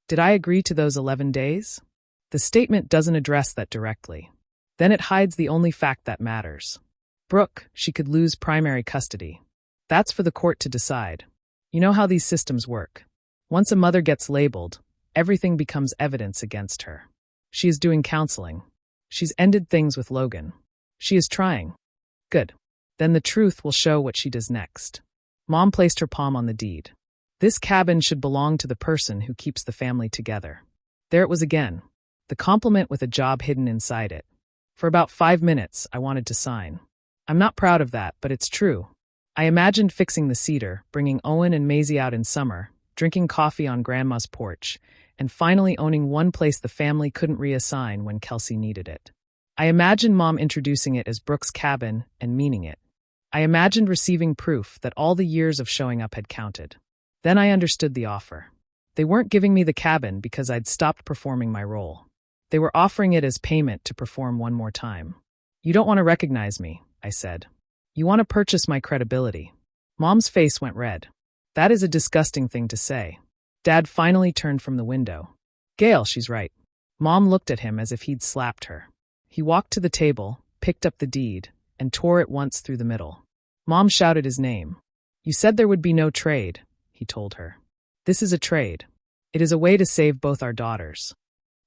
Did I agree to those 11 days? The statement doesn't address that directly. Then it hides the only fact that matters. Brooke, she could lose primary custody. That's for the court to decide. You know how these systems work. Once a mother gets labeled, everything becomes evidence against her. She is doing counseling. She's ended things with Logan. She is trying. Good. Then the truth will show what she does next. Mom placed her palm on the deed. This cabin should belong to the person who keeps the family together. There it was again. The compliment with a job hidden inside it. For about 5 minutes, I wanted to sign. I'm not proud of that, but it's true. I imagined fixing the cedar, bringing Owen and Maisie out in summer, drinking coffee on Grandma's porch, and finally owning one place the family couldn't reassign when Kelsey needed it. I imagined Mom introducing it as Brooke's cabin and meaning it. I imagined receiving proof that all the years of showing up had counted. Then I understood the offer. They weren't giving me the cabin because I'd stopped performing my role. They were offering it as payment to perform one more time. You don't want to recognize me, I said. You want to purchase my credibility. Mom's face went red. That is a disgusting thing to say. Dad finally turned from the window. Gail, she's right. Mom looked at him as if he'd slapped her. He walked to the table, picked up the deed, and tore it once through the middle. Mom shouted his name. You said there would be no trade, he told her. This is a trade. It is a way to save both our daughters.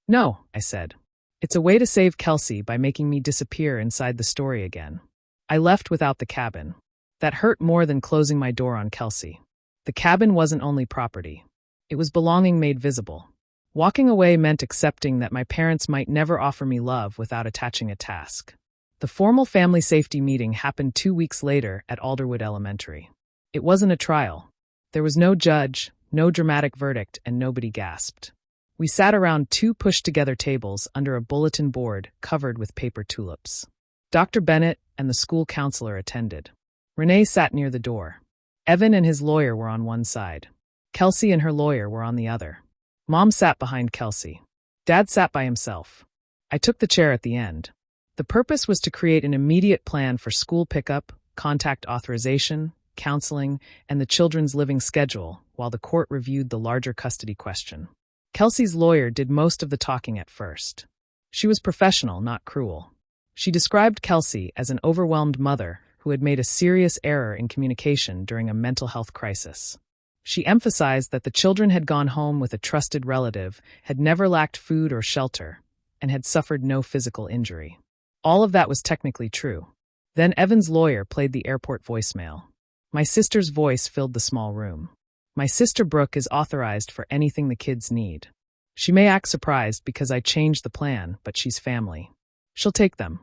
No, I said. It's a way to save Kelsey by making me disappear inside the story again. I left without the cabin. That hurt more than closing my door on Kelsey. The cabin wasn't only property. It was belonging made visible. Walking away meant accepting that my parents might never offer me love without attaching a task. The formal family safety meeting happened 2 weeks later at Alderwood Elementary. It wasn't a trial. There was no judge, no dramatic verdict, and nobody gasped. We sat around 2 pushed-together tables under a bulletin board covered with paper tulips. Dr. Bennett and the school counselor attended. Renee sat near the door. Evan and his lawyer were on one side. Kelsey and her lawyer were on the other. Mom sat behind Kelsey. Dad sat by himself. I took the chair at the end. The purpose was to create an immediate plan for school pickup, contact authorization, counseling, and the children's living schedule while the court reviewed the larger custody question. Kelsey's lawyer did most of the talking at first. She was professional, not cruel. She described Kelsey as an overwhelmed mother who had made a serious error in communication during a mental health crisis. She emphasized that the children had gone home with a trusted relative, had never lacked food or shelter, and had suffered no physical injury. All of that was technically true. Then Evan's lawyer played the airport voicemail. My sister's voice filled the small room. My sister Brooke is authorized for anything the kids need. She may act surprised because I changed the plan, but she's family. She'll take them.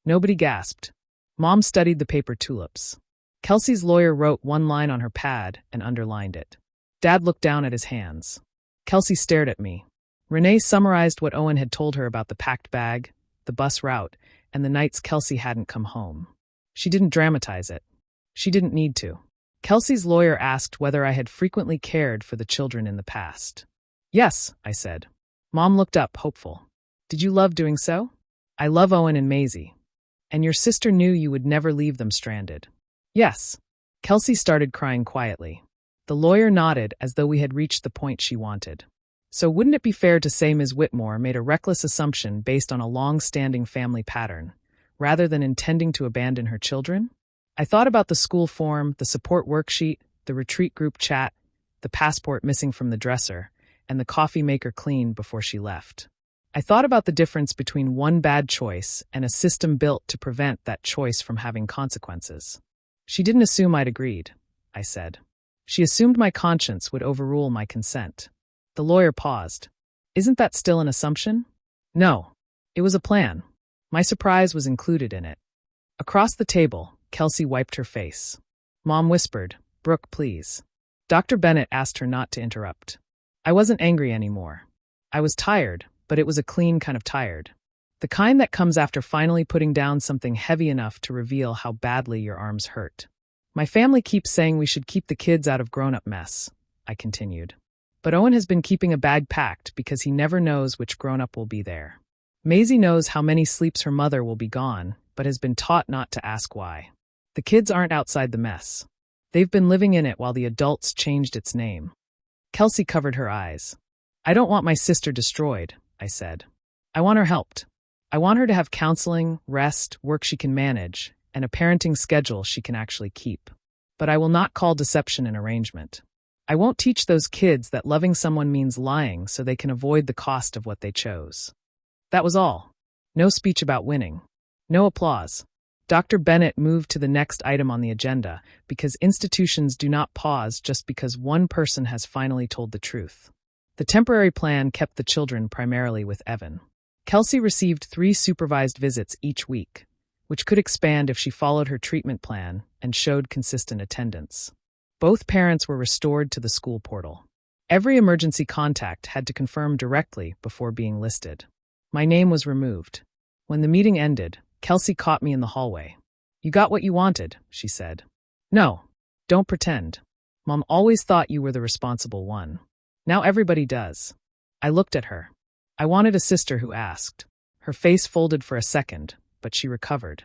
Nobody gasped. Mom studied the paper tulips. Kelsey's lawyer wrote one line on her pad and underlined it. Dad looked down at his hands. Kelsey stared at me. Renee summarized what Owen had told her about the packed bag, the bus route, and the nights Kelsey hadn't come home. She didn't dramatize it. She didn't need to. Kelsey's lawyer asked whether I had frequently cared for the children in the past. Yes, I said. Mom looked up, hopeful. Did you love doing so? I love Owen and Maisie. And your sister knew you would never leave them stranded. Yes. Kelsey started crying quietly. The lawyer nodded as though we had reached the point she wanted. So wouldn't it be fair to say Ms. Whitmore made a reckless assumption based on a long-standing family pattern, rather than intending to abandon her children? I thought about the school form, the support worksheet, the retreat group chat, the passport missing from the dresser, and the coffee maker cleaned before she left. I thought about the difference between one bad choice and a system built to prevent that choice from having consequences. She didn't assume I'd agreed, I said. She assumed my conscience would overrule my consent. The lawyer paused. Isn't that still an assumption? No. It was a plan. My surprise was included in it. Across the table, Kelsey wiped her face. Mom whispered, Brooke, please. Dr. Bennett asked her not to interrupt. I wasn't angry anymore. I was tired, but it was a clean kind of tired. The kind that comes after finally putting down something heavy enough to reveal how badly your arms hurt. My family keeps saying we should keep the kids out of grown-up mess, I continued. But Owen has been keeping a bag packed because he never knows which grown-up will be there. Maisie knows how many sleeps her mother will be gone, but has been taught not to ask why. The kids aren't outside the mess. They've been living in it while the adults changed its name. Kelsey covered her eyes. I don't want my sister destroyed, I said. I want her helped. I want her to have counseling, rest, work she can manage, and a parenting schedule she can actually keep. But I will not call deception an arrangement. I won't teach those kids that loving someone means lying so they can avoid the cost of what they chose. That was all. No speech about winning. No applause. Dr. Bennett moved to the next item on the agenda because institutions do not pause just because one person has finally told the truth. The temporary plan kept the children primarily with Evan. Kelsey received 3 supervised visits each week, which could expand if she followed her treatment plan and showed consistent attendance. Both parents were restored to the school portal. Every emergency contact had to confirm directly before being listed. My name was removed. When the meeting ended, Kelsey caught me in the hallway. You got what you wanted, she said. No, don't pretend. Mom always thought you were the responsible one. Now everybody does. I looked at her. I wanted a sister who asked. Her face folded for a second, but she recovered.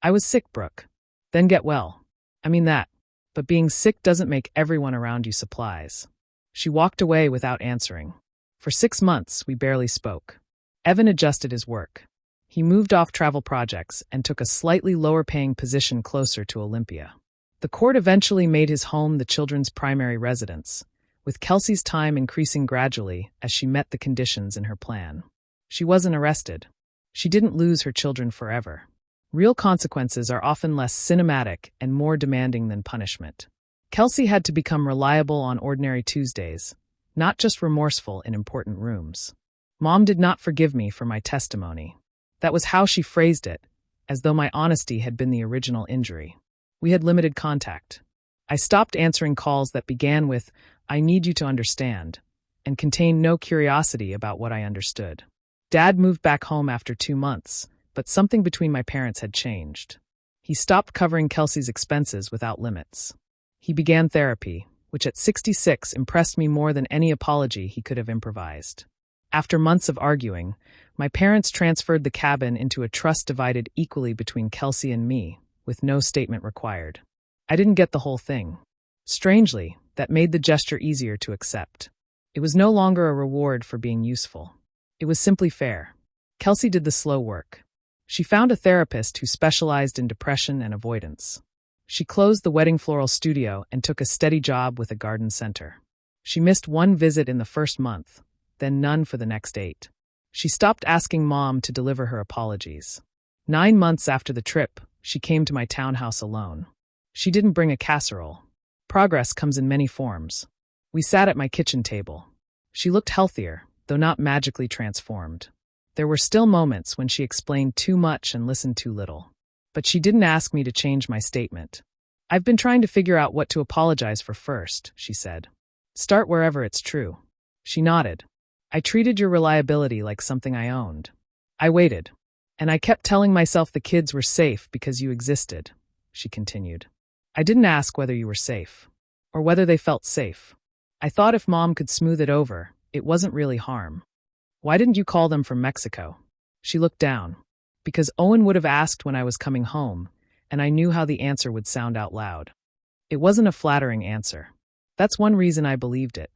I was sick, Brooke. Then get well. I mean that. But being sick doesn't make everyone around you supplies. She walked away without answering. For 6 months, we barely spoke. Evan adjusted his work. He moved off travel projects and took a slightly lower-paying position closer to Olympia. The court eventually made his home the children's primary residence, with Kelsey's time increasing gradually as she met the conditions in her plan. She wasn't arrested. She didn't lose her children forever. Real consequences are often less cinematic and more demanding than punishment. Kelsey had to become reliable on ordinary Tuesdays, not just remorseful in important rooms. Mom did not forgive me for my testimony. That was how she phrased it, as though my honesty had been the original injury. We had limited contact. I stopped answering calls that began with, "I need you to understand," and contained no curiosity about what I understood. Dad moved back home after 2 months, but something between my parents had changed. He stopped covering Kelsey's expenses without limits. He began therapy, which at 66 impressed me more than any apology he could have improvised. After months of arguing, my parents transferred the cabin into a trust divided equally between Kelsey and me, with no statement required. I didn't get the whole thing. Strangely, that made the gesture easier to accept. It was no longer a reward for being useful. It was simply fair. Kelsey did the slow work. She found a therapist who specialized in depression and avoidance. She closed the wedding floral studio and took a steady job with a garden center. She missed 1 visit in the first month, then none for the next 8. She stopped asking Mom to deliver her apologies. 9 months after the trip, she came to my townhouse alone. She didn't bring a casserole. Progress comes in many forms. We sat at my kitchen table. She looked healthier, though not magically transformed. There were still moments when she explained too much and listened too little. But she didn't ask me to change my statement. "I've been trying to figure out what to apologize for first," she said. "Start wherever it's true." She nodded. "I treated your reliability like something I owned. I waited. And I kept telling myself the kids were safe because you existed," she continued. "I didn't ask whether you were safe, or whether they felt safe. I thought if Mom could smooth it over, it wasn't really harm. Why didn't you call them from Mexico?" She looked down. "Because Owen would have asked when I was coming home, and I knew how the answer would sound out loud. It wasn't a flattering answer. That's one reason I believed it."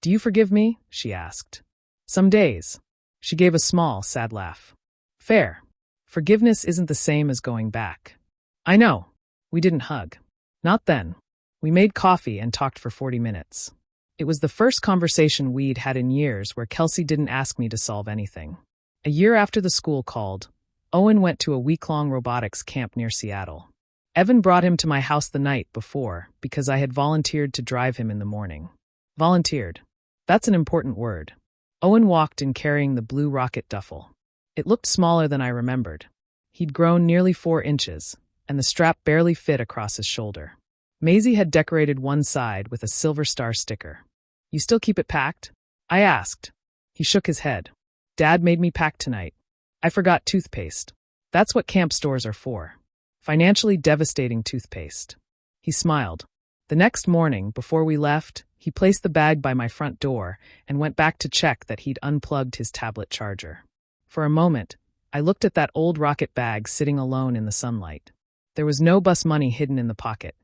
"Do you forgive me?" she asked. "Some days." She gave a small, sad laugh. "Fair. Forgiveness isn't the same as going back." "I know." We didn't hug. Not then. We made coffee and talked for 40 minutes. It was the first conversation we'd had in years where Kelsey didn't ask me to solve anything. A year after the school called, Owen went to a week-long robotics camp near Seattle. Evan brought him to my house the night before because I had volunteered to drive him in the morning. Volunteered. That's an important word. Owen walked in carrying the blue rocket duffel. It looked smaller than I remembered. He'd grown nearly 4 inches, and the strap barely fit across his shoulder. Maisie had decorated one side with a silver star sticker. "You still keep it packed?" I asked. He shook his head. "Dad made me pack tonight. I forgot toothpaste. That's what camp stores are for. Financially devastating toothpaste." He smiled. The next morning, before we left, he placed the bag by my front door and went back to check that he'd unplugged his tablet charger. For a moment, I looked at that old rocket bag sitting alone in the sunlight. There was no bus money hidden in the pocket.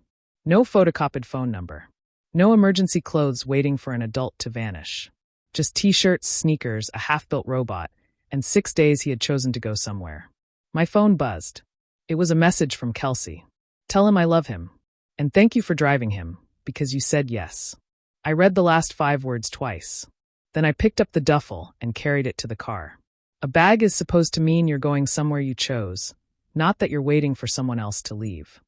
No photocopied phone number. No emergency clothes waiting for an adult to vanish. Just t-shirts, sneakers, a half-built robot, and 6 days he had chosen to go somewhere. My phone buzzed. It was a message from Kelsey. "Tell him I love him. And thank you for driving him, because you said yes." I read the last 5 words twice. Then I picked up the duffel and carried it to the car. A bag is supposed to mean you're going somewhere you chose, not that you're waiting for someone else to leave.